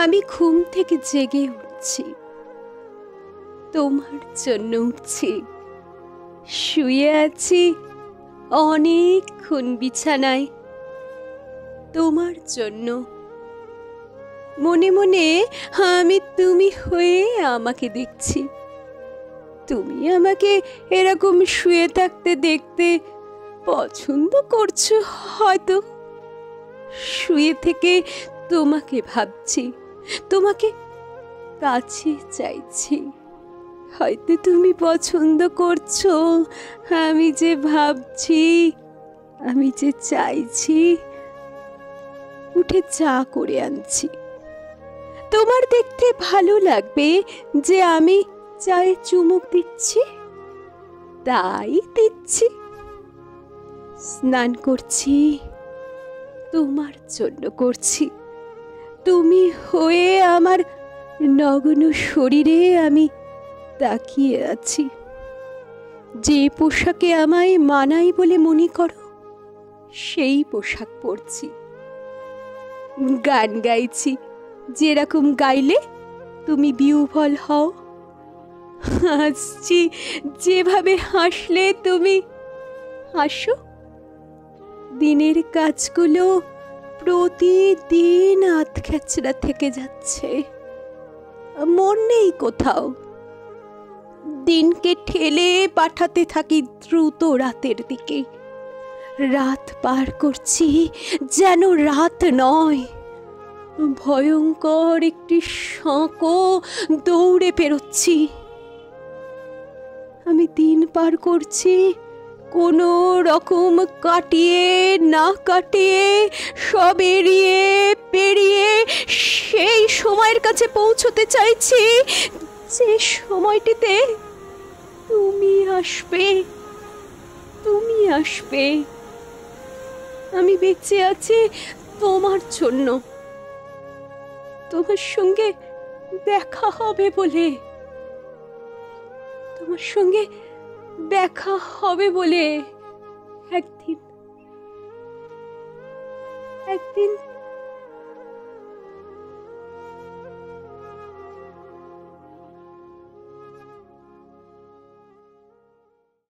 আমি ঘুম থেকে জেগে উঠছি, তোমার জন্য উঠছি। শুয়ে আছি অনেকক্ষণ বিছানায় তোমার জন্য। মনে মনে আমি তুমি হয়ে আমাকে দেখছি। তুমি আমাকে এরকম শুয়ে থাকতে দেখতে পছন্দ করছো হয়তো। শুয়ে থেকে তোমাকে ভাবছি, তোমাকে কাছে চাইছি। হয়তো তুমি পছন্দ করছো আমি যে ভাবছি, আমি যে চাইছি। উঠে চা করে আনছি। তোমার দেখতে ভালো লাগবে যে আমি চায়ে চুমুক দিচ্ছি, তাই দিচ্ছি। স্নান করছি, তোমার জন্য করছি। তুমি হয়ে আমার নগ্ন শরীরে আমি তাকিয়ে আছি। যে পোশাকে আমায় মানাই বলে মনে করো, সেই পোশাক পরছি। গান গাইছি, যেরকম গাইলে তুমি বিহ্বল হও। হাসছি, যেভাবে হাসলে তুমি হাসো। দিনের কাজগুলো প্রতিদিন আধখ্যাচড়া থেকে যাচ্ছে, মন নেই কোথাও। দিনকে ঠেলে পাঠাতে থাকি দ্রুত রাতের দিকে। রাত পার করছি যেন রাত নয়। ভয়ঙ্কর একটি সাঁকো দৌড়ে পেরোচ্ছি। আমি দিন পার করছি কোনো রকম কাটিয়ে না কাটিয়ে, সব এড়িয়ে পেরিয়ে সেই সময়ের কাছে পৌঁছতে চাইছি যে সময়টিতে তুমি আসবে। তুমি আসবে। আমি বেঁচে আছি তোমার জন্য, তোমার সঙ্গে দেখা হবে বলে। তোমার সঙ্গে দেখা হবে বলে একদিন